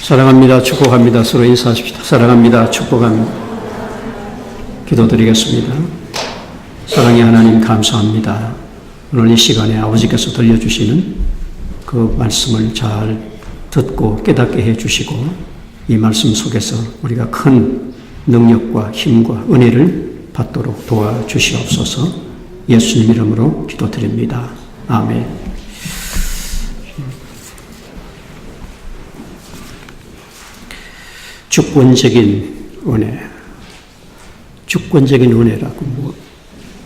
사랑합니다. 축복합니다. 서로 인사하십시다. 사랑합니다. 축복합니다. 기도드리겠습니다. 사랑의 하나님 감사합니다. 오늘 이 시간에 아버지께서 들려주시는 그 말씀을 잘 듣고 깨닫게 해주시고 이 말씀 속에서 우리가 큰 능력과 힘과 은혜를 받도록 도와주시옵소서. 예수님 이름으로 기도드립니다. 아멘. 주권적인 은혜, 주권적인 은혜라고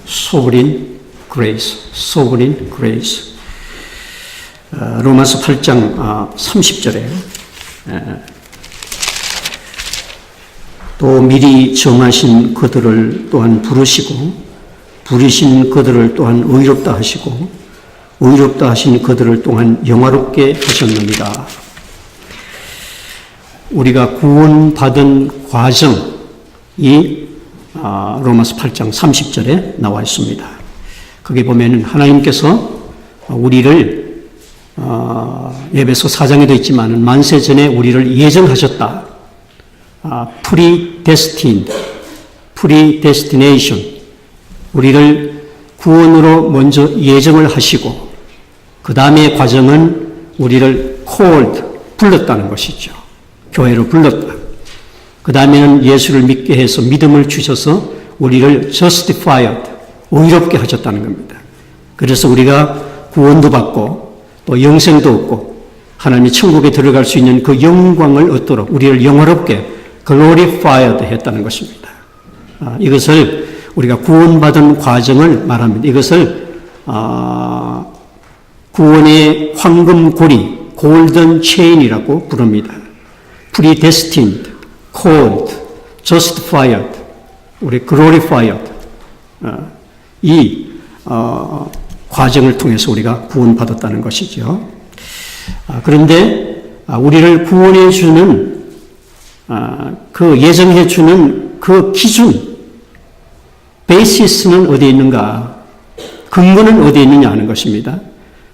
sovereign grace. 로마서 8장 30절에 또 미리 정하신 그들을 또한 부르시고 부르신 그들을 또한 의롭다 하시고 의롭다 하신 그들을 또한 영화롭게 하셨느니라. 우리가 구원받은 과정이 로마서 8장 30절에 나와 있습니다. 거기 보면은 하나님께서 우리를 에베소 4장에도 있지만 만세 전에 우리를 예정하셨다. predestination. 우리를 구원으로 먼저 예정을 하시고 그 다음의 과정은 우리를 called, 불렀다는 것이죠. 교회로 불렀다. 그 다음에는 예수를 믿게 해서 믿음을 주셔서 우리를 justified, 의롭게 하셨다는 겁니다. 그래서 우리가 구원도 받고 또 영생도 얻고 하나님이 천국에 들어갈 수 있는 그 영광을 얻도록 우리를 영화롭게 glorified 했다는 것입니다. 이것을 우리가 구원받은 과정을 말합니다. 이것을 구원의 황금고리, 골든 체인이라고 부릅니다. predestined, called, justified, 우리 glorified. 이 과정을 통해서 우리가 구원받았다는 것이죠. 그런데 우리를 구원해 주는 그 예정해 주는 그 기준, 베이시스는 어디에 있는가? 근거는 어디에 있느냐 하는 것입니다.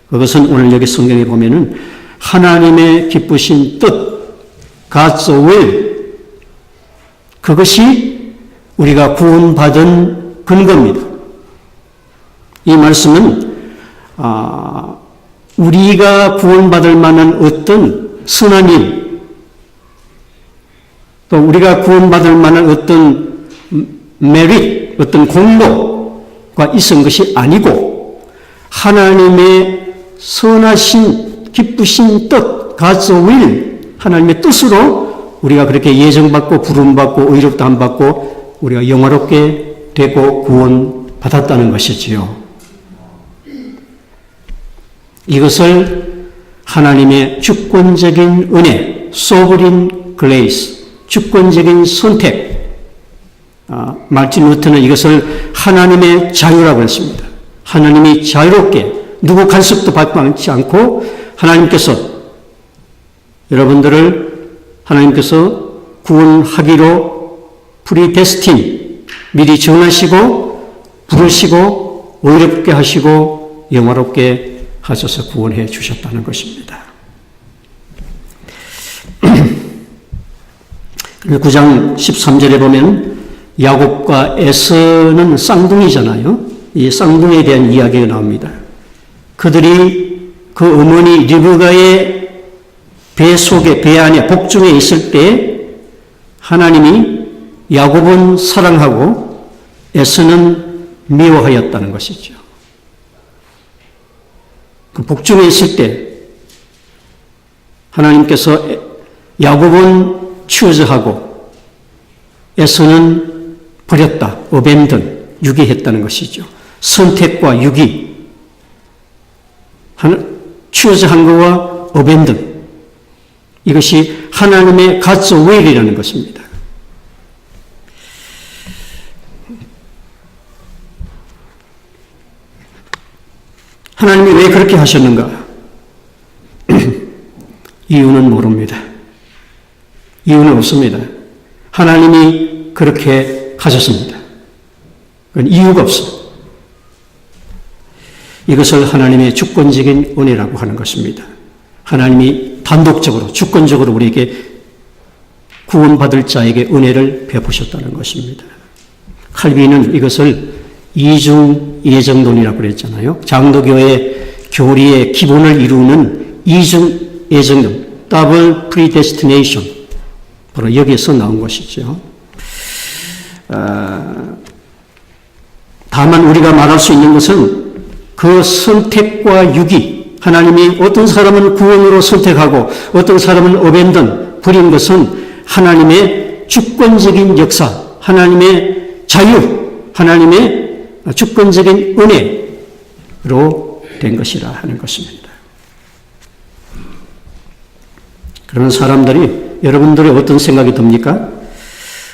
그것은 오늘 여기 성경에 보면은 하나님의 기쁘신 뜻, God's will, 그것이 우리가 구원받은 근거입니다. 이 말씀은 우리가 구원받을 만한 어떤 선한 일, 또 우리가 구원받을 만한 어떤 메리트, 어떤 공로가 있은 것이 아니고 하나님의 선하신 기쁘신 뜻, God's will, 하나님의 뜻으로 우리가 그렇게 예정받고 부름받고 의롭다함 받고 우리가 영화롭게 되고 구원받았다는 것이지요. 이것을 하나님의 주권적인 은혜, sovereign grace, 주권적인 선택, 말틴 루터는 이것을 하나님의 자유라고 했습니다. 하나님이 자유롭게 누구 간섭도 받지 않고 하나님께서 여러분들을 하나님께서 구원하기로 predestin, 미리 정하시고 부르시고 의롭게 하시고 영화롭게 하셔서 구원해 주셨다는 것입니다. 9장 13절에 보면 야곱과 에서는 쌍둥이잖아요. 이 쌍둥이에 대한 이야기가 나옵니다. 그들이 그 어머니 리브가의 배 속에, 배 안에, 복중에 있을 때 하나님이 야곱은 사랑하고 에서는 미워하였다는 것이죠. 그 복중에 있을 때 하나님께서 야곱은 추저하고 에서는 버렸다, abandon, 유기했다는 것이죠. 선택과 유기, 추저한 것과 abandon, 이것이 하나님의 God's will이라는 것입니다. 하나님이 왜 그렇게 하셨는가? 이유는 모릅니다. 이유는 없습니다. 하나님이 그렇게 하셨습니다. 그건 이유가 없습니다. 이것을 하나님의 주권적인 은혜라고 하는 것입니다. 하나님이 단독적으로, 주권적으로 우리에게 구원받을 자에게 은혜를 베푸셨다는 것입니다. 칼빈은 이것을 이중 예정론이라고 그랬잖아요. 장로교의 교리의 기본을 이루는 이중 예정론, 더블 프리데스티네이션, 바로 여기에서 나온 것이죠. 다만 우리가 말할 수 있는 것은 그 선택과 유기, 하나님이 어떤 사람은 구원으로 선택하고 어떤 사람은 어벤던, 버린 것은 하나님의 주권적인 역사, 하나님의 자유, 하나님의 주권적인 은혜로 된 것이라 하는 것입니다. 그런 사람들이 여러분들의 어떤 생각이 듭니까?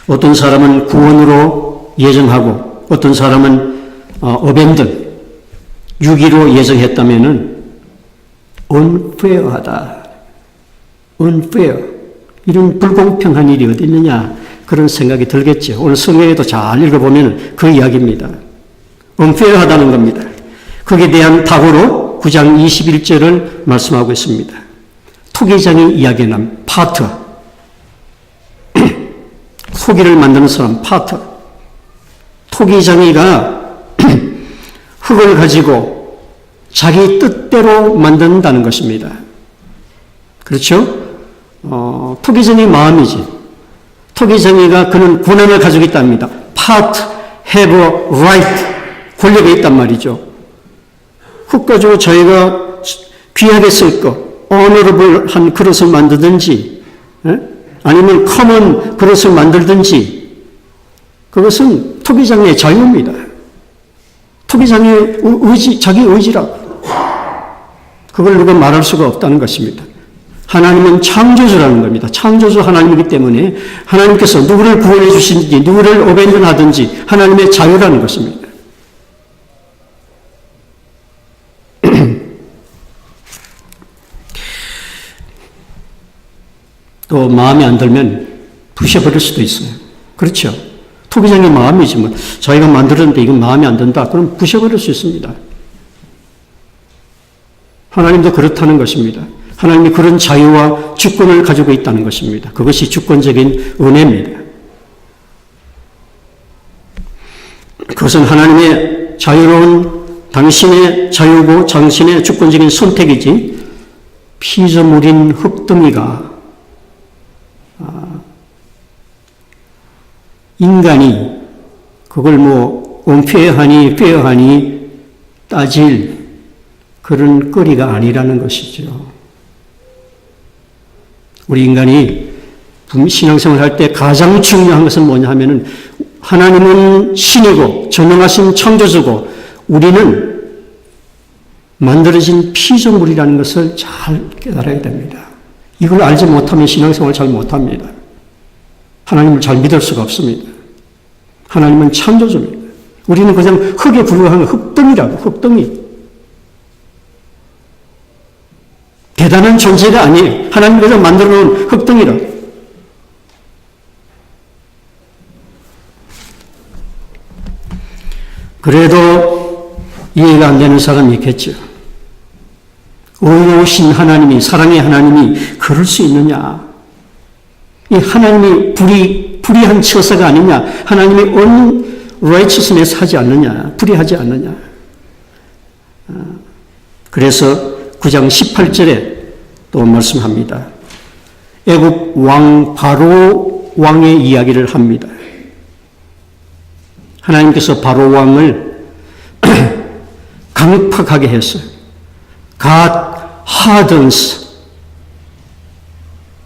어떤 사람은 구원으로 예정하고 어떤 사람은 어벤던, 유기로 예정했다면은 unfair하다. unfair. 이런 불공평한 일이 어디 있느냐, 그런 생각이 들겠죠. 오늘 성경에도 잘 읽어보면 그 이야기입니다. unfair하다는 겁니다. 거기에 대한 답으로 9장 21절을 말씀하고 있습니다. 토기장이 이야기하는 파터, 토기를 만드는 사람, 파터. 토기장이가 흙을 가지고 자기 뜻대로 만든다는 것입니다. 그렇죠? 토기장의 마음이지. 토기장이가 그는 권한을 가지고 있답니다. Part have a right. 권력이 있단 말이죠. 흙 가지고 저희가 귀하게 쓸 것, honorable한 그릇을 만들든지, 아니면 common 그릇을 만들든지, 그것은 토기장의 자유입니다. 토기장의 의지, 자기 의지라고. 그걸 누가 말할 수가 없다는 것입니다. 하나님은 창조주라는 겁니다. 창조주 하나님이기 때문에 하나님께서 누구를 구원해 주시든지 누구를 어벤던하든지 하나님의 자유라는 것입니다. 또 마음에 안 들면 부셔버릴 수도 있어요. 그렇죠? 토기장의 마음이지 뭐 자기가 만들었는데 이건 마음에 안 든다. 그럼 부셔버릴 수 있습니다. 하나님도 그렇다는 것입니다. 하나님이 그런 자유와 주권을 가지고 있다는 것입니다. 그것이 주권적인 은혜입니다. 그것은 하나님의 자유로운 당신의 자유고 당신의 주권적인 선택이지 피조물인 흙덩이가 인간이 그걸 뭐 unfair하니 fair하니 따질 그런 거리가 아니라는 것이죠. 우리 인간이 신앙생활을 할 때 가장 중요한 것은 뭐냐 하면은 하나님은 신이고 전능하신 창조주고 우리는 만들어진 피조물이라는 것을 잘 깨달아야 됩니다. 이걸 알지 못하면 신앙생활을 잘 못합니다. 하나님을 잘 믿을 수가 없습니다. 하나님은 창조주입니다. 우리는 그냥 흙에 불과한 흙덩이라고, 흙덩이. 대단한 존재가 아니에요. 하나님께서 만들어 놓은 흙덩이라. 그래도 이해가 안 되는 사람이 있겠죠. 의로우신 하나님이, 사랑의 하나님이 그럴 수 있느냐. 이 하나님이 불의한 처사가 아니냐. 하나님이 unrighteousness 하지 않느냐. 불의하지 않느냐. 그래서 9장 18절에 또 말씀합니다. 애굽 왕 바로 왕의 이야기를 합니다. 하나님께서 바로 왕을 강팍하게 했어요. God hardens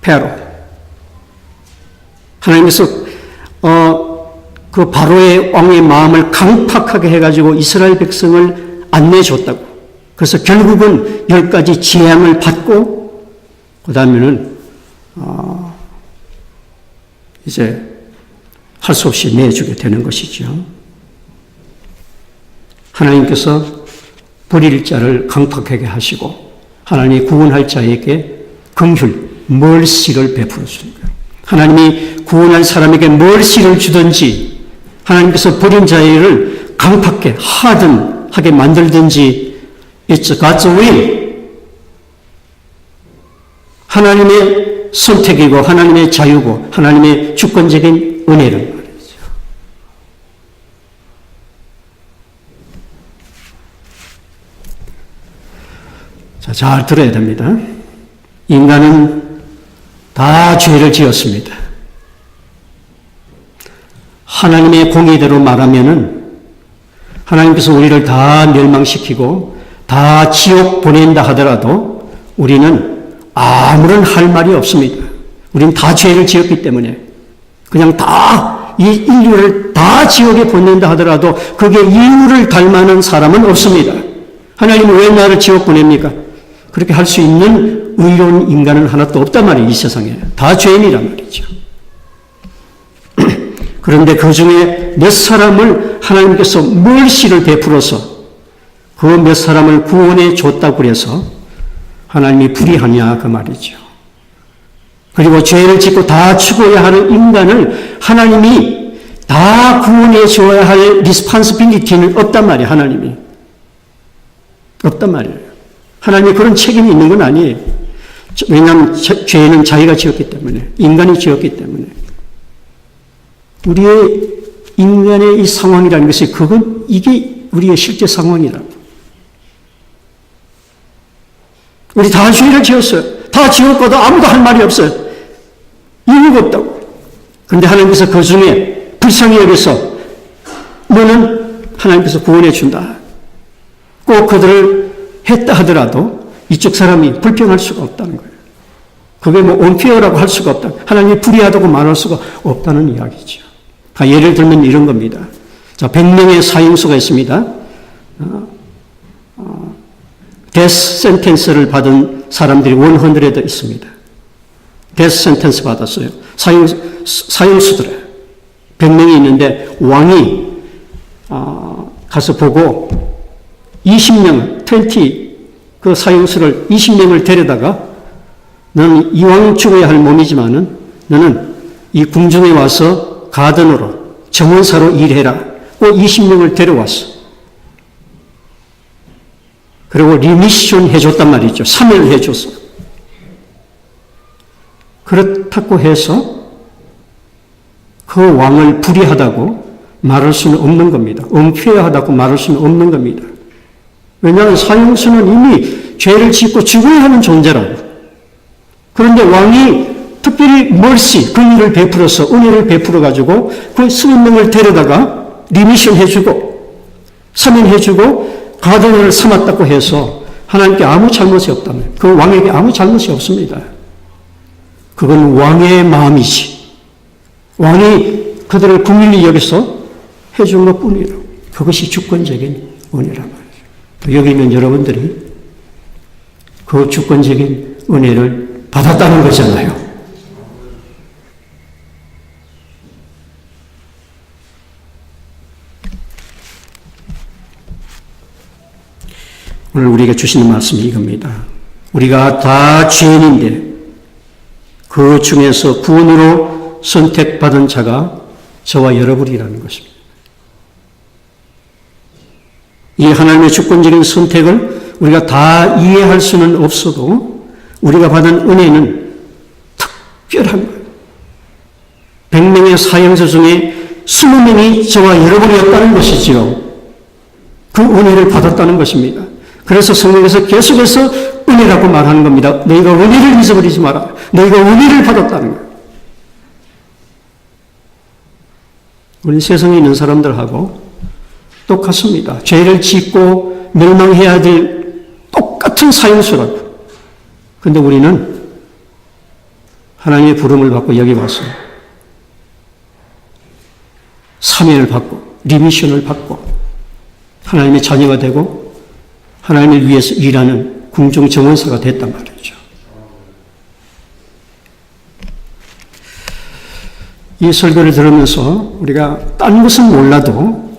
Pharaoh. 하나님께서 그 바로의 왕의 마음을 강팍하게 해가지고 이스라엘 백성을 안내해줬다고. 그래서 결국은 10가지 재앙을 받고 그 다음에는 이제 할 수 없이 내주게 되는 것이죠. 하나님께서 불의할 자를 강팍하게 하시고 하나님이 구원할 자에게 긍휼, mercy를 베풀어 주는 거예요. 하나님이 구원할 사람에게 mercy를 주든지 하나님께서 버린 자를 강팍하게, harden하게 만들든지 It's God's will. 하나님의 선택이고 하나님의 자유고 하나님의 주권적인 은혜란 말이죠. 자, 잘 들어야 됩니다. 인간은 다 죄를 지었습니다. 하나님의 공의대로 말하면은 하나님께서 우리를 다 멸망시키고 다 지옥 보낸다 하더라도 우리는 아무런 할 말이 없습니다. 우리는 다 죄를 지었기 때문에 그냥 다 이 인류를 다 지옥에 보낸다 하더라도 그게 인류를 닮아는 사람은 없습니다. 하나님은 왜 나를 지옥 보냅니까? 그렇게 할 수 있는 의로운 인간은 하나도 없단 말이에요. 이 세상에. 다 죄인이란 말이죠. 그런데 그 중에 몇 사람을 하나님께서 멀시를 베풀어서 그 몇 사람을 구원해 줬다고 그래서 하나님이 불의하냐 그 말이죠. 그리고 죄를 짓고 다 죽어야 하는 인간을 하나님이 다 구원해 줘야 할 리스판시빌리티는 없단 말이에요. 하나님이. 없단 말이에요. 하나님이 그런 책임이 있는 건 아니에요. 왜냐하면 죄는 자기가 지었기 때문에, 인간이 지었기 때문에. 우리의 인간의 이 상황이라는 것이 이게 우리의 실제 상황이라고. 우리 다 죄를 지었어요. 다 지었고도 아무도 할 말이 없어요. 이유가 없다고. 그런데 하나님께서 그 중에 불쌍히 여겨서 너는 하나님께서 구원해 준다. 꼭 그들을 했다 하더라도 이쪽 사람이 불평할 수가 없다는 거예요. 그게 뭐 온페어라고 할 수가 없다. 하나님이 불의하다고 말할 수가 없다는 이야기죠. 예를 들면 이런 겁니다. 자, 100명의 사형수가 있습니다. 데스 센텐스를 받은 사람들이 100에 있습니다. 데스 센텐스 받았어요. 사형수들에 100명이 있는데 왕이 가서 보고 20명, 20 그 사형수를 20명을 데려다가 너는 이왕 죽어야 할 몸이지만은 너는 이 궁중에 와서 가든으로 정원사로 일해라. 그 20명을 데려왔어. 그리고 리미션 해줬단 말이죠. 3일 해줬어. 그렇다고 해서 그 왕을 불의하다고 말할 수는 없는 겁니다. 은폐하다고 말할 수는 없는 겁니다. 왜냐하면 사형수는 이미 죄를 짓고 죽어야 하는 존재라고. 그런데 왕이 특별히 멀시, 긍휼을 베풀어서 은혜를 베풀어가지고 그 20명을 데려다가 리미션 해주고 3인 해주고 가든을 삼았다고 해서 하나님께 아무 잘못이 없다면 그 왕에게 아무 잘못이 없습니다. 그건 왕의 마음이지. 왕이 그들을 긍휼히 여기서 해준 것뿐이라. 그것이 주권적인 은혜란 말이죠. 여기 있는 여러분들이 그 주권적인 은혜를 받았다는 거잖아요. 오늘 우리에게 주시는 말씀이 이겁니다. 우리가 다 죄인인데 그 중에서 구원으로 선택받은 자가 저와 여러분이라는 것입니다. 이 하나님의 주권적인 선택을 우리가 다 이해할 수는 없어도 우리가 받은 은혜는 특별한 거예요. 100명의 사형수 중에 20명이 저와 여러분이었다는 것이지요. 그 은혜를 받았다는 것입니다. 그래서 성경에서 계속해서 은혜라고 말하는 겁니다. 너희가 은혜를 잊어버리지 마라. 너희가 은혜를 받았다는 거예요. 우리 세상에 있는 사람들하고 똑같습니다. 죄를 짓고 멸망해야 될 똑같은 사형수라고. 그런데 우리는 하나님의 부름을 받고 여기 와서 사면을 받고 리미션을 받고 하나님의 자녀가 되고 하나님을 위해서 일하는 궁중 정원사가 됐단 말이죠. 이 설교를 들으면서 우리가 딴 것은 몰라도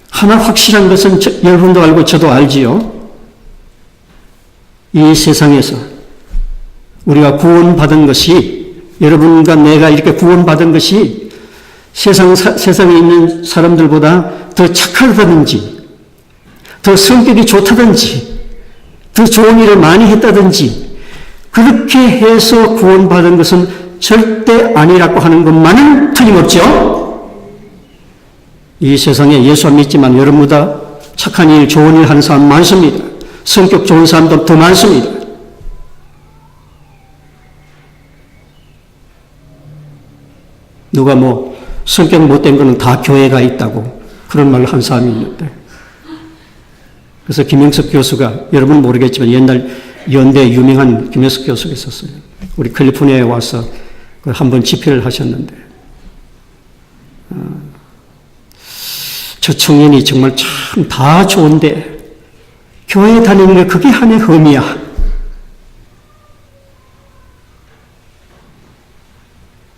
하나 확실한 것은 여러분도 알고 저도 알지요. 이 세상에서 우리가 구원받은 것이 여러분과 내가 이렇게 구원받은 것이 세상에 있는 사람들보다 더 착하다든지 더 성격이 좋다든지 더 좋은 일을 많이 했다든지 그렇게 해서 구원받은 것은 절대 아니라고 하는 것만은 틀림없죠. 이 세상에 예수 안 믿지만 여러분보다 착한 일, 좋은 일 하는 사람 많습니다. 성격 좋은 사람도 더 많습니다. 누가 뭐 성격 못된 거는 다 교회가 있다고 그런 말을 한 사람이 있는데, 그래서 김영석 교수가, 여러분 모르겠지만 옛날 연대 유명한 김영석 교수가 있었어요. 우리 캘리포니아에 와서 한번 집회를 하셨는데, 저 청년이 정말 참 다 좋은데 교회 다니는 게 그게 하나의 흠이야.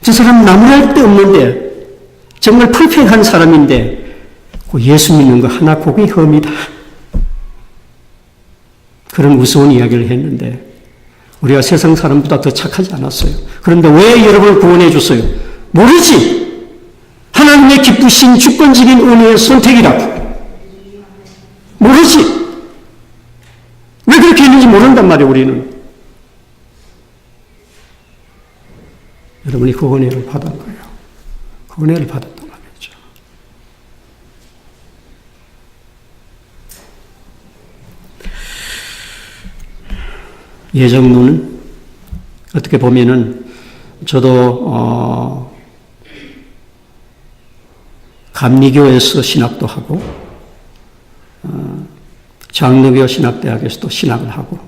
저 사람 나무랄 데 없는데 정말 퍼펙트한 사람인데 예수 믿는 거 하나 그게 흠이다. 그런 우스운 이야기를 했는데 우리가 세상 사람보다 더 착하지 않았어요. 그런데 왜 여러분을 구원해 줬어요? 모르지. 하나님의 기쁘신 주권적인 은혜의 선택이라고. 모르지. 왜 그렇게 했는지 모른단 말이에요, 우리는. 여러분이 그 은혜를 받은 거예요. 그 은혜를 받았단 말이죠. 예정론은 어떻게 보면은 저도 감리교에서 신학도 하고 장로교 신학대학에서도 신학을 하고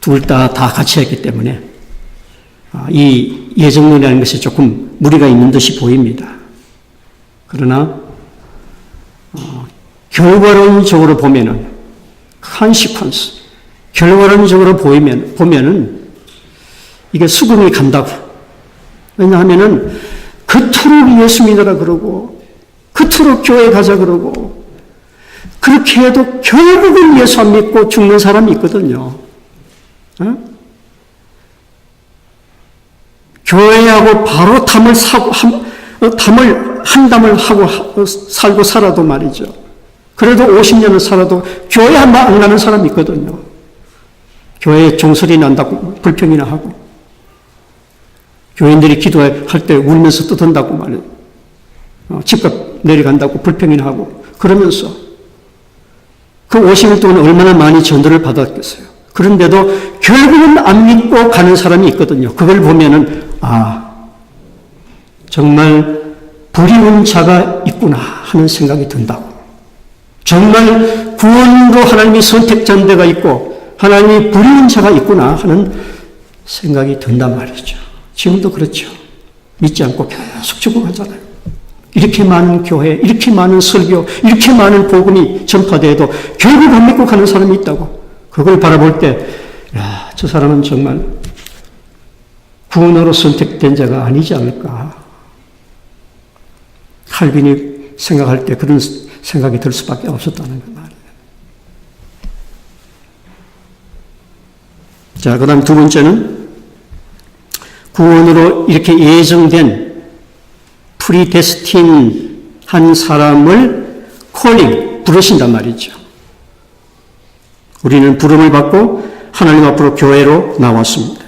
둘 다 같이 했기 때문에 이 예정론이라는 것이 조금 무리가 있는 듯이 보입니다. 그러나 결과론적으로 보면은 컨시퀀스, 결과론적으로 보면은 이게 수긍이 간다고. 왜냐하면은 겉으로 예수 믿으라 그러고 겉으로 교회 가자 그러고 그렇게 해도 결국은 예수 안 믿고 죽는 사람이 있거든요. 교회하고 바로 담을 한 담을 하고 살고 살아도 말이죠. 그래도 50년을 살아도 교회 한 번 안 가는 사람이 있거든요. 교회에 종소리 난다고 불평이나 하고 교인들이 기도할 때 울면서 떠든다고 말이에요. 집값 내려간다고 불평이나 하고 그러면서 그 50일 동안 얼마나 많이 전도를 받았겠어요. 그런데도 결국은 안 믿고 가는 사람이 있거든요. 그걸 보면은 정말 불의운 자가 있구나 하는 생각이 든다고. 정말 구원으로 하나님이 선택자가 있고 하나님이 불의운 자가 있구나 하는 생각이 든단 말이죠. 지금도 그렇죠. 믿지 않고 계속 죽어가잖아요. 이렇게 많은 교회, 이렇게 많은 설교, 이렇게 많은 복음이 전파돼도 결국 안 믿고 가는 사람이 있다고. 그걸 바라볼 때, 저 사람은 정말 구원으로 선택된 자가 아니지 않을까. 칼빈이 생각할 때 그런 생각이 들 수밖에 없었다는 거 말이에요. 자, 그 다음 두 번째는 구원으로 이렇게 예정된 프리데스틴 한 사람을 콜링, 부르신단 말이죠. 우리는 부름을 받고 하나님 앞으로 교회로 나왔습니다.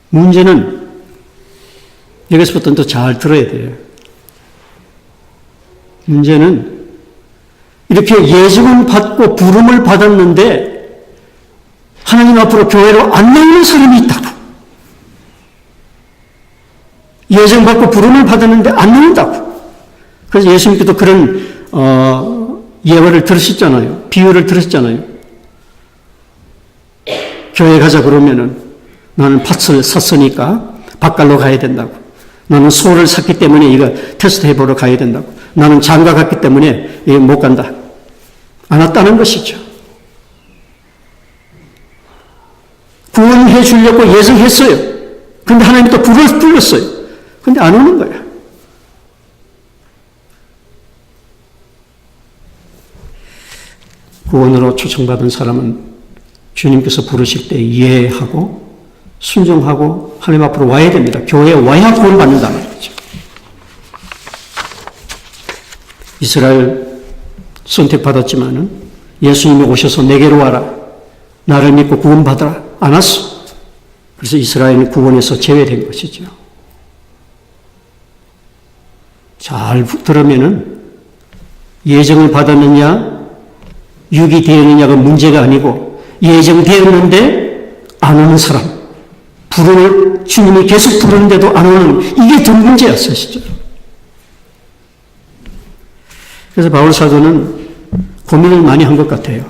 문제는 여기서부터 또 잘 들어야 돼요. 문제는 이렇게 예정을 받고 부름을 받았는데 하나님 앞으로 교회로 안 나오는 사람이 있다고. 예정받고 부름을 받았는데 안 나온다고. 그래서 예수님께도 그런 예화를 들으셨잖아요. 비유를 들으셨잖아요. 교회 가자 그러면은 나는 팥을 샀으니까 밭갈로 가야 된다고. 나는 소를 샀기 때문에 이거 테스트 해보러 가야 된다고. 나는 장가 갔기 때문에 이거 못 간다. 안 왔다는 것이죠. 구원해 주려고 예정했어요. 그런데 하나님이 또 불렀어요. 근데 안 오는 거야. 구원으로 초청받은 사람은 주님께서 부르실 때 이해하고 순종하고 하나님 앞으로 와야 됩니다. 교회에 와야 구원받는다는 거죠. 이스라엘 선택받았지만은 예수님이 오셔서 내게로 와라. 나를 믿고 구원받으라. 안 왔어. 그래서 이스라엘은 구원에서 제외된 것이죠. 잘 들으면은 예정을 받았느냐, 유기되었느냐가 문제가 아니고 예정되었는데 안 오는 사람, 부르는 주님이 계속 부르는데도 안 오는 이게 더 문제였어요, 진짜. 그래서 바울 사도는 고민을 많이 한 것 같아요.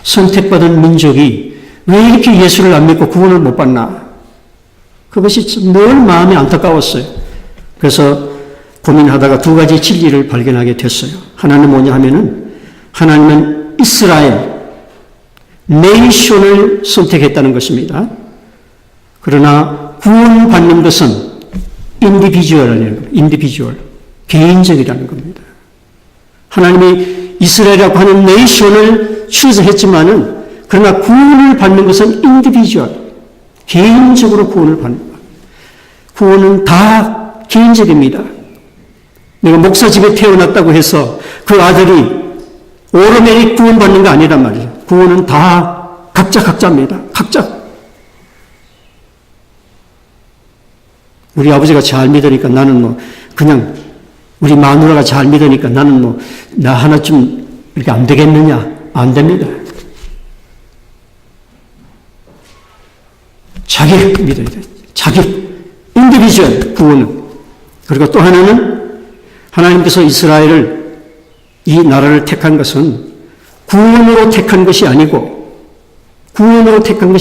선택받은 민족이 왜 이렇게 예수를 안 믿고 구원을 못 받나? 그것이 늘 마음이 안타까웠어요. 그래서 고민하다가 두 가지 진리를 발견하게 됐어요. 하나는 뭐냐 하면은 하나님은 이스라엘, 네이션을 선택했다는 것입니다. 그러나 구원받는 것은 인디비주얼, 개인적이라는 겁니다. 하나님이 이스라엘이라고 하는 네이션을 추서했지만은 그러나 구원을 받는 것은 인디비주얼, 개인적으로 구원을 받는 것. 구원은 다 개인적입니다. 내가 목사 집에 태어났다고 해서 그 아들이 오로매리 구원받는 거 아니란 말이에요. 구원은 다 각자입니다. 각자. 우리 아버지가 잘 믿으니까 나는 뭐 그냥 우리 마누라가 잘 믿으니까 나는 뭐 나 하나쯤 이렇게 안 되겠느냐? 안 됩니다. 자기 믿어야 돼. 자기 인디비주얼 구원은. 그리고 또 하나는 하나님께서 이스라엘을 이 나라를 택한 것은 구원으로 택한 것이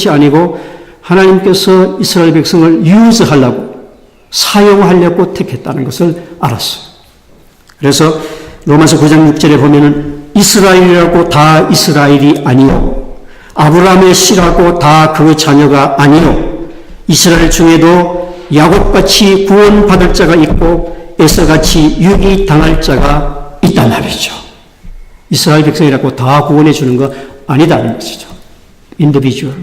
아니고 하나님께서 이스라엘 백성을 유즈하려고 사용하려고 택했다는 것을 알았어요. 그래서 로마서 9장 6절에 보면은 이스라엘이라고 다 이스라엘이 아니요 아브라함의 씨라고 다 그 자녀가 아니요 이스라엘 중에도 야곱같이 구원받을 자가 있고 에서같이 유기당할 자가 있단 말이죠. 이스라엘 백성이라고 다 구원해 주는 거 아니다는 것이죠. 인디비주얼.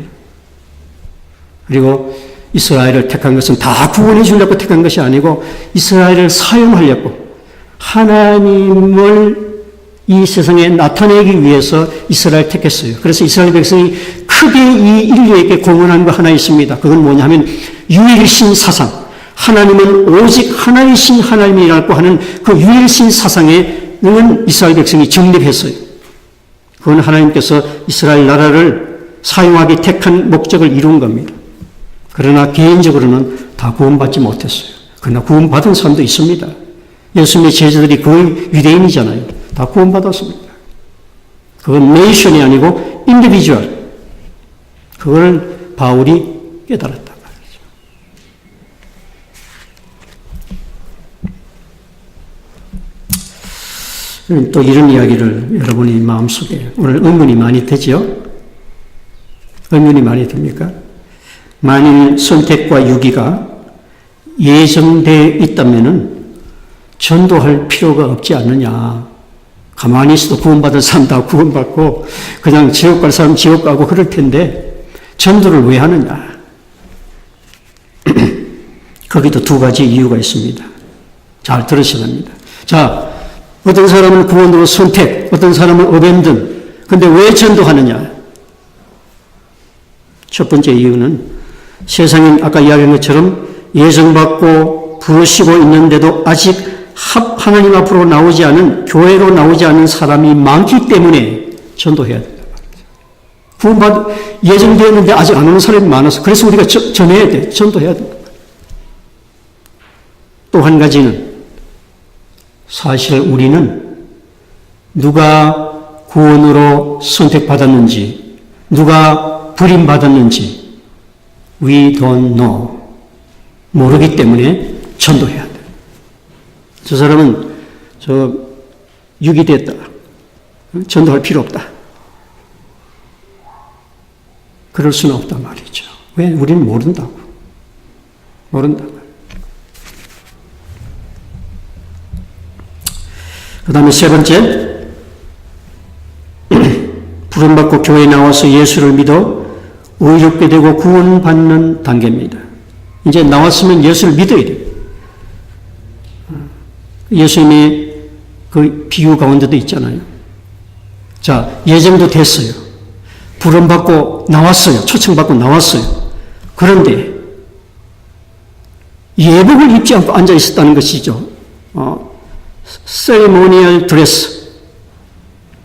그리고 이스라엘을 택한 것은 다 구원해 주려고 택한 것이 아니고 이스라엘을 사용하려고 하나님을 이 세상에 나타내기 위해서 이스라엘 택했어요. 그래서 이스라엘 백성이 크게 이 인류에게 공헌한 거 하나 있습니다. 그건 뭐냐 하면 유일신 사상. 하나님은 오직 하나이신 하나님이라고 하는 그 유일신 사상에는 이스라엘 백성이 정립했어요. 그건 하나님께서 이스라엘 나라를 사용하기 택한 목적을 이룬 겁니다. 그러나 개인적으로는 다 구원받지 못했어요. 그러나 구원받은 사람도 있습니다. 예수님의 제자들이 거의 유대인이잖아요. 다 구원받았습니다. 그건 네이션이 아니고 인디비주얼. 그걸 바울이 깨달았단 말이죠. 또 이런 이야기를 여러분이 마음속에 오늘 의문이 많이 되죠? 의문이 많이 듭니까? 만일 선택과 유기가 예정되어 있다면은 전도할 필요가 없지 않느냐. 가만히 있어도 구원받은 사람 다 구원받고 그냥 지옥 갈 사람 지옥 가고 그럴 텐데 전도를 왜 하느냐. 거기도 두 가지 이유가 있습니다. 잘 들으셔야 합니다. 자, 어떤 사람은 구원으로 선택, 어떤 사람은 어벤든. 근데 왜 전도하느냐. 첫 번째 이유는 세상인 아까 이야기한 것처럼 예정받고 부르시고 있는데도 아직 하나님 앞으로 나오지 않은, 교회로 나오지 않은 사람이 많기 때문에 전도해야 된다. 예정되었는데 아직 안 오는 사람이 많아서 그래서 우리가 전해야 돼. 전도해야 된다. 또 한 가지는 사실 우리는 누가 구원으로 선택받았는지, 누가 부림받았는지 we don't know. 모르기 때문에 전도해야 돼. 저 사람은 유기됐다. 전도할 필요 없다. 그럴 수는 없단 말이죠. 왜? 우리는 모른다고. 그 다음에 세 번째, 부름받고 교회에 나와서 예수를 믿어 의롭게 되고 구원받는 단계입니다. 이제 나왔으면 예수를 믿어야 돼요. 예수님의 그 비유 가운데도 있잖아요. 자, 예정도 됐어요. 부름받고 나왔어요. 초청받고 나왔어요. 그런데 예복을 입지 않고 앉아 있었다는 것이죠. 세리모니얼 드레스.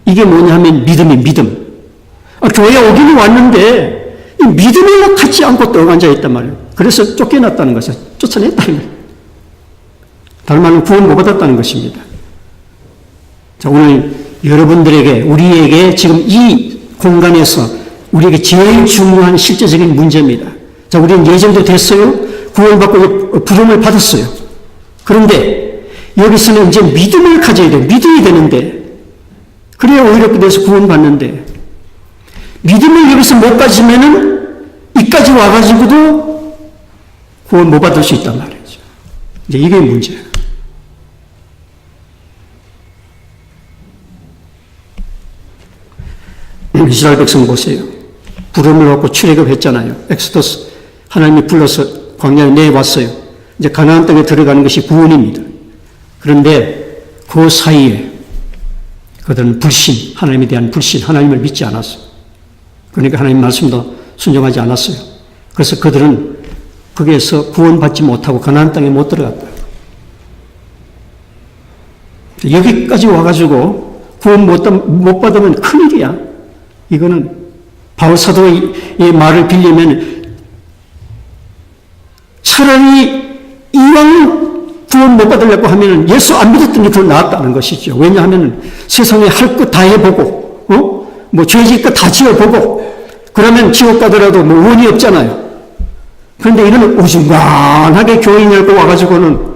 이게 뭐냐 하면 믿음이 믿음. 교회에 오기는 왔는데 이 믿음을 갖지 않고 떡 앉아 있단 말이에요. 그래서 쫓겨났다는 것이에요. 쫓아냈다는 거예요. 다른 말로 구원 못 받았다는 것입니다. 자, 오늘 여러분들에게, 우리에게 지금 이 공간에서 우리에게 제일 중요한 실제적인 문제입니다. 자, 우리는 예정도 됐어요. 구원받고 부름을 받았어요. 그런데 여기서는 이제 믿음을 가져야 돼요. 믿어야 되는데, 그래야 오히려 그래서 구원받는데, 믿음을 여기서 못 가지면은 이까지 와가지고도 구원 못 받을 수 있단 말이죠. 이제 이게 문제예요. 이스라엘 백성 보세요. 부름을 받고 출애굽했잖아요. 엑소더스, 하나님이 불러서 광야에 내왔어요. 이제 가나안 땅에 들어가는 것이 구원입니다. 그런데 그 사이에 그들은 불신, 하나님에 대한 불신, 하나님을 믿지 않았어요. 그러니까 하나님 말씀도 순종하지 않았어요. 그래서 그들은 거기에서 구원받지 못하고 가나안 땅에 못 들어갔다. 여기까지 와가지고 구원 못 받으면 큰일이야. 이거는 바울 사도의 말을 빌리면 차라리 이왕 구원 못 받으려고 하면 예수 안 믿었던 게 더 낫다는 것이죠. 왜냐하면 세상에 할 것 다 해보고, 뭐 죄질 것 다 지어보고, 그러면 지옥 가더라도 뭐 원이 없잖아요. 그런데 이거는 오중간하게 교인 열고 와가지고는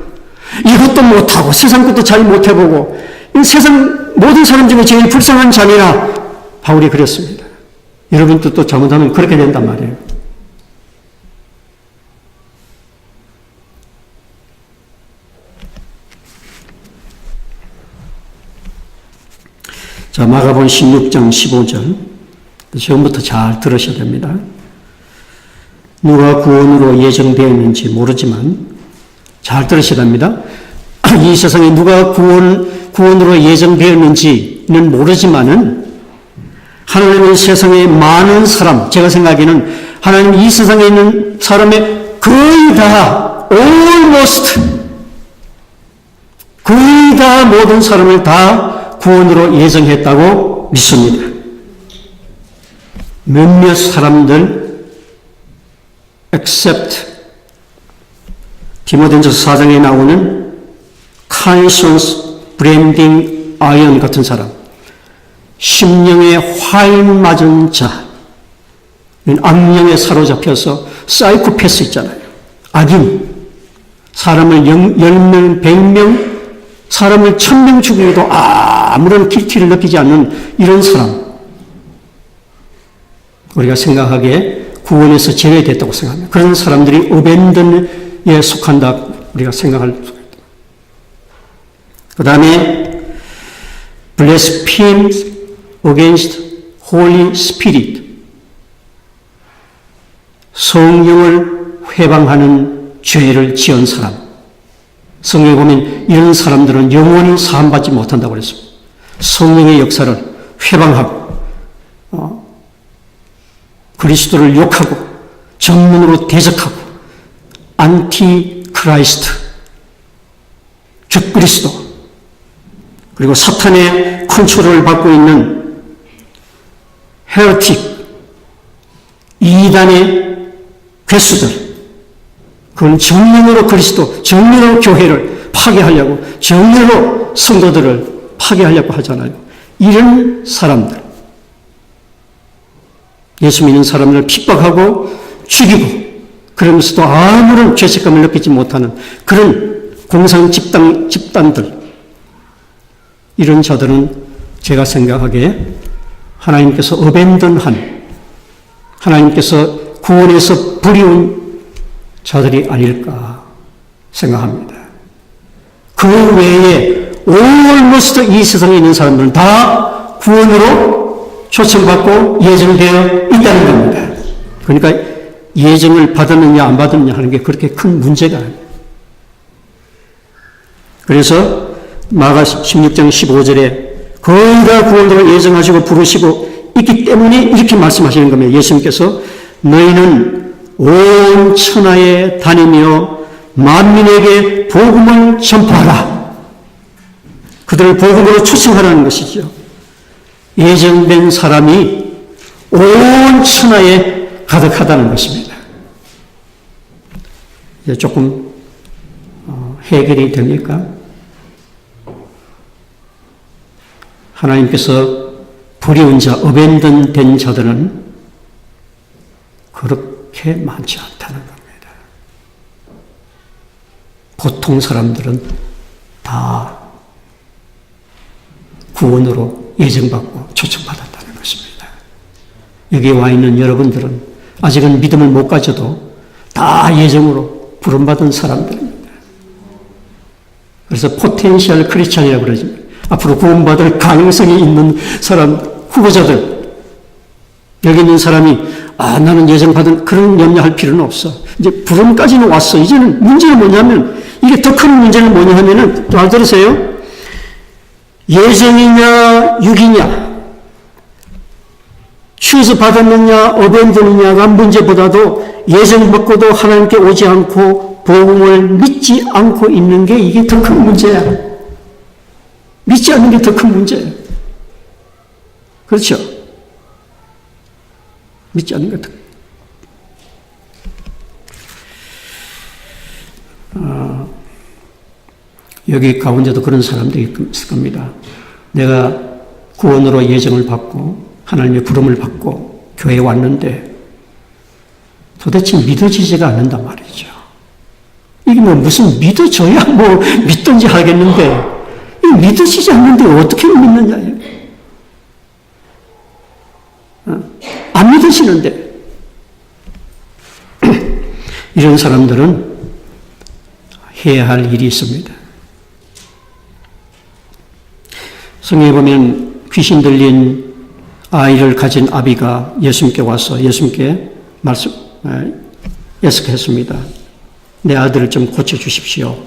이것도 못하고 세상 것도 잘 못해보고, 이 세상 모든 사람 중에 제일 불쌍한 자니라 바울이 그랬습니다. 여러분도 또 잘못하면 그렇게 된단 말이에요. 자, 마가복음 16장 15절. 처음부터 잘 들으셔야 됩니다. 누가 구원으로 예정되었는지 모르지만 잘 들으셔야 됩니다. 이 세상에 누가 구원으로 예정되었는지는 모르지만은 하나님은 세상에 많은 사람, 제가 생각에는 하나님 이 세상에 있는 사람의 거의 다, almost, 거의 다 모든 사람을 다 구원으로 예정했다고 믿습니다. 몇몇 사람들, except 디모데전서 4장에 나오는 conscience branding iron 같은 사람, 심령에 활 맞은 자, 악령에 사로잡혀서 사이코패스 있잖아요. 악인, 사람을 10명, 100명, 사람을 1000명 죽여도 아무런 길티를 느끼지 않는 이런 사람, 우리가 생각하기에 구원에서 제외됐다고 생각합니다. 그런 사람들이 어벤던에 속한다 우리가 생각할 수가 있다. 그 다음에 blaspheme against Holy Spirit, 성령을 회방하는 죄를 지은 사람. 성경에 보면 이런 사람들은 영원히 사함받지 못한다고 그랬습니다. 성령의 역사를 회방하고 그리스도를 욕하고 정문으로 대적하고 안티크라이스트, 적그리스도, 그리고 사탄의 컨트롤을 받고 있는 헤어틱, 이단의 괴수들, 그건 정면으로 그리스도, 정면으로 교회를 파괴하려고, 정면으로 성도들을 파괴하려고 하잖아요. 이런 사람들, 예수 믿는 사람들을 핍박하고 죽이고 그러면서도 아무런 죄책감을 느끼지 못하는 그런 공상 집단들, 이런 자들은 제가 생각하기에 하나님께서 어벤던한, 하나님께서 구원에서 버리운 자들이 아닐까 생각합니다. 그 외에 almost 이 세상에 있는 사람들은 다 구원으로 초청받고 예정되어 있다는 겁니다. 그러니까 예정을 받았느냐 안 받았느냐 하는 게 그렇게 큰 문제가 아니에요. 그래서 마가 16장 15절에 거의 다 구원으로 예정하시고 부르시고 있기 때문에 이렇게 말씀하시는 겁니다. 예수님께서 너희는 온 천하에 다니며 만민에게 복음을 전파하라. 그들을 복음으로 초청하라는 것이죠. 예정된 사람이 온 천하에 가득하다는 것입니다. 이제 조금 해결이 됩니까? 하나님께서 버려온 자, 어벤던 된 자들은 그렇게 많지 않다는 겁니다. 보통 사람들은 다 구원으로 예정받고 초청받았다는 것입니다. 여기 와 있는 여러분들은 아직은 믿음을 못 가져도 다 예정으로 부름받은 사람들입니다. 그래서 포텐셜 크리스찬이라고 그러죠. 앞으로 구원받을 가능성이 있는 사람, 후보자들. 여기 있는 사람이 나는 예정받은 그런 염려할 필요는 없어. 이제 부름까지는 왔어. 이제는 문제는 뭐냐면 이게 더 큰 문제는 뭐냐 하면은 잘 들으세요. 예정이냐 육이냐 취해서 받았느냐 어벤드느냐가 문제보다도 예정받고도 하나님께 오지 않고 복음을 믿지 않고 있는 게 이게 더 큰 문제야. 믿지 않는 게 더 큰 문제예요. 그렇죠? 믿지 않는 게 더 여기 가운데도 그런 사람들이 있을 겁니다. 내가 구원으로 예정을 받고 하나님의 부름을 받고 교회에 왔는데 도대체 믿어지지가 않는단 말이죠. 이게 뭐 무슨 믿어져야 뭐 믿든지 하겠는데 이 믿어지지 않는데 어떻게 믿느냐. 안 믿으시는데 이런 사람들은 해야 할 일이 있습니다. 성경에 보면 귀신 들린 아이를 가진 아비가 예수님께 와서 예수님께 예속했습니다. 내 아들을 좀 고쳐주십시오.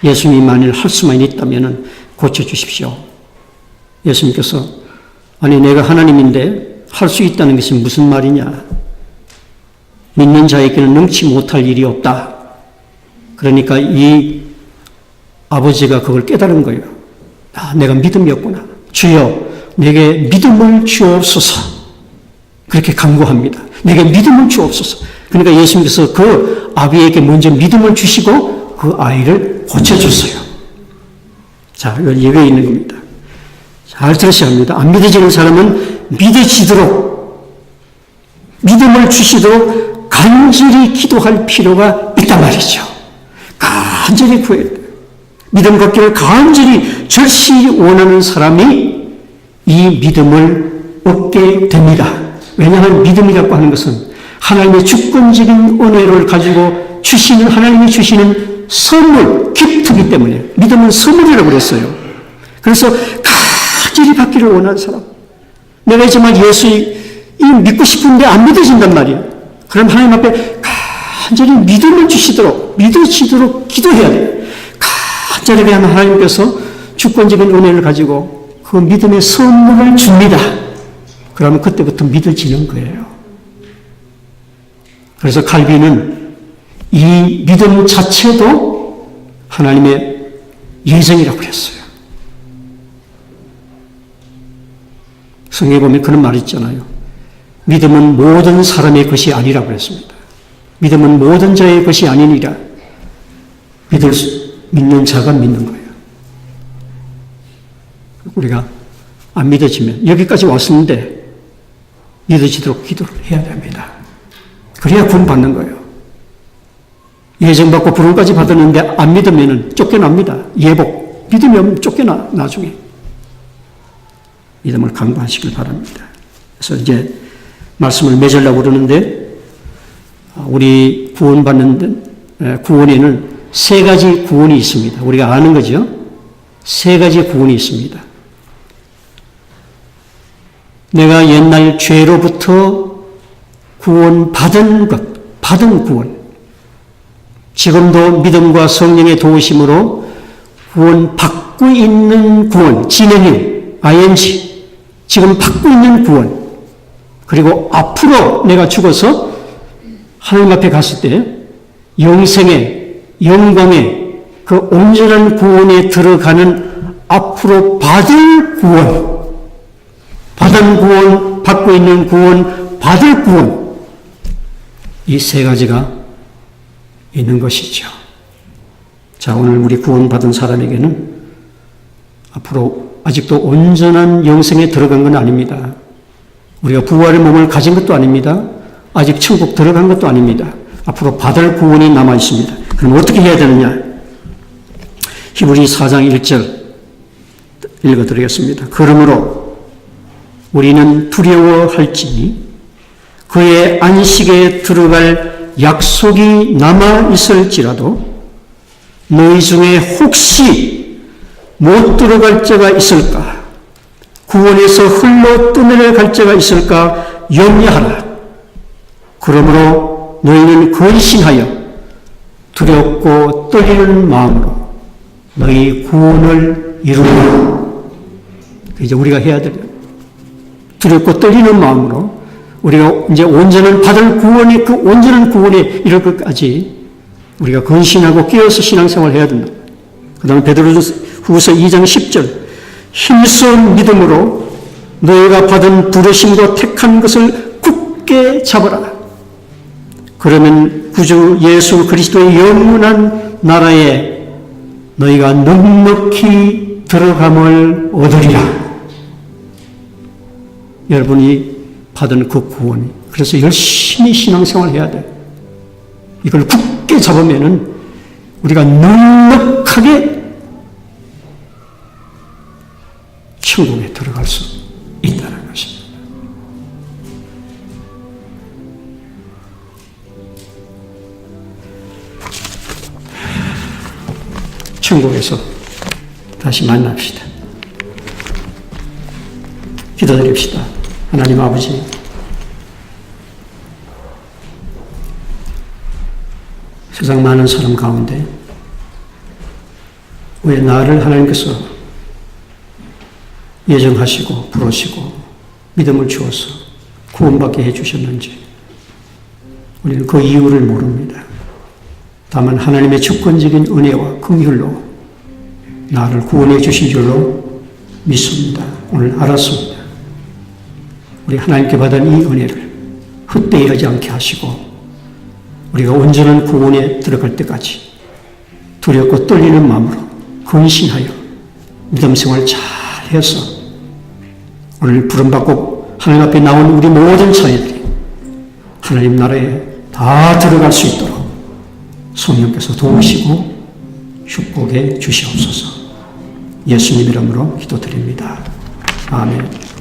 예수님이 만일 할 수만 있다면 고쳐주십시오. 예수님께서 아니 내가 하나님인데 할 수 있다는 것이 무슨 말이냐. 믿는 자에게는 능치 못할 일이 없다. 그러니까 이 아버지가 그걸 깨달은 거예요. 내가 믿음이 없구나. 주여 내게 믿음을 주옵소서. 그렇게 간구합니다. 내게 믿음을 주옵소서. 그러니까 예수님께서 그 아비에게 먼저 믿음을 주시고 그 아이를 고쳐줬어요. 자, 이건 예외에 있는 겁니다. 잘 들으셔야 합니다. 안 믿어지는 사람은 믿어지도록 믿음을 주시도록 간절히 기도할 필요가 있단 말이죠. 간절히 구해야 돼요. 믿음 갖기를 간절히 절실히 원하는 사람이 이 믿음을 얻게 됩니다. 왜냐하면 믿음이라고 하는 것은 하나님의 주권적인 은혜를 가지고 주시는 하나님이 주시는 선물, 기프트이기 때문에 믿음은 선물이라고 그랬어요. 그래서 간절히 받기를 원하는 사람. 내가 정말 예수 믿고 싶은데 안 믿어진단 말이에요. 그럼 하나님 앞에 간절히 믿음을 주시도록 믿어지도록 기도해야 돼요. 간절히 하면 하나님께서 주권적인 은혜를 가지고 그 믿음의 선물을 줍니다. 그러면 그때부터 믿어지는 거예요. 그래서 칼빈은 이 믿음 자체도 하나님의 예정이라고 그랬어요. 성경에 보면 그런 말이 있잖아요. 믿음은 모든 사람의 것이 아니라고 그랬습니다. 믿음은 모든 자의 것이 아니니라. 믿는 자가 믿는 거예요. 우리가 안 믿어지면 여기까지 왔었는데 믿어지도록 기도를 해야 됩니다. 그래야 구원 받는 거예요. 예정받고 부름까지 받았는데 안 믿으면 쫓겨납니다. 예복. 믿음이 없으면 쫓겨나 나중에. 믿음을 강구하시길 바랍니다. 그래서 이제 말씀을 맺으려고 그러는데 우리 구원에는 세 가지 구원이 있습니다. 우리가 아는 거죠. 세 가지 구원이 있습니다. 내가 옛날 죄로부터 구원받은 것, 받은 구원. 지금도 믿음과 성령의 도우심으로 구원받고 있는 구원, 진행형, ing. 지금 받고 있는 구원. 그리고 앞으로 내가 죽어서 하나님 앞에 갔을 때 영생의, 영광의 그 온전한 구원에 들어가는 앞으로 받을 구원, 받은 구원, 받고 있는 구원, 받을 구원, 이 세 가지가 있는 것이죠. 자, 오늘 우리 구원받은 사람에게는 앞으로 아직도 온전한 영생에 들어간 건 아닙니다. 우리가 부활의 몸을 가진 것도 아닙니다. 아직 천국 들어간 것도 아닙니다. 앞으로 받을 구원이 남아 있습니다. 그럼 어떻게 해야 되느냐? 히브리 4장 1절 읽어드리겠습니다. 그러므로 우리는 두려워할지니 그의 안식에 들어갈 약속이 남아 있을지라도 너희 중에 혹시 못 들어갈 자가 있을까? 구원에서 흘러 떠내려갈 자가 있을까? 염려하라. 그러므로 너희는 근신하여 두렵고 떨리는 마음으로 너희 구원을 이루라. 이제 우리가 해야 될 두렵고 떨리는 마음으로 우리가 이제 온전한 받을 구원의 그 온전한 구원에 이를 것까지 우리가 근신하고 깨어서 신앙생활을 해야 된다. 그 다음에 베드로후서 2장 10절 힘써 믿음으로 너희가 받은 부르심과 택한 것을 굳게 잡아라. 그러면 구주 예수 그리스도의 영원한 나라에 너희가 넉넉히 들어감을 얻으리라. 여러분이 받은 그 구원이 그래서 열심히 신앙생활을 해야 돼. 이걸 굳게 잡으면은 우리가 넉넉하게 천국에 들어갈 수 있다는 것입니다. 천국에서 다시 만납시다. 기도드립시다. 하나님 아버지, 세상 많은 사람 가운데 왜 나를 하나님께서 예정하시고 부르시고 믿음을 주어서 구원받게 해주셨는지 우리는 그 이유를 모릅니다. 다만 하나님의 주권적인 은혜와 긍휼로 나를 구원해 주신 줄로 믿습니다. 오늘 알았습니다. 우리 하나님께 받은 이 은혜를 헛되이 하지 않게 하시고 우리가 온전한 구원에 들어갈 때까지 두렵고 떨리는 마음으로 근신하여 믿음 생활 잘 해서 오늘 부름받고 하나님 앞에 나온 우리 모든 자녀들이 하나님 나라에 다 들어갈 수 있도록 성령께서 도우시고 축복해 주시옵소서. 예수님 이름으로 기도드립니다. 아멘.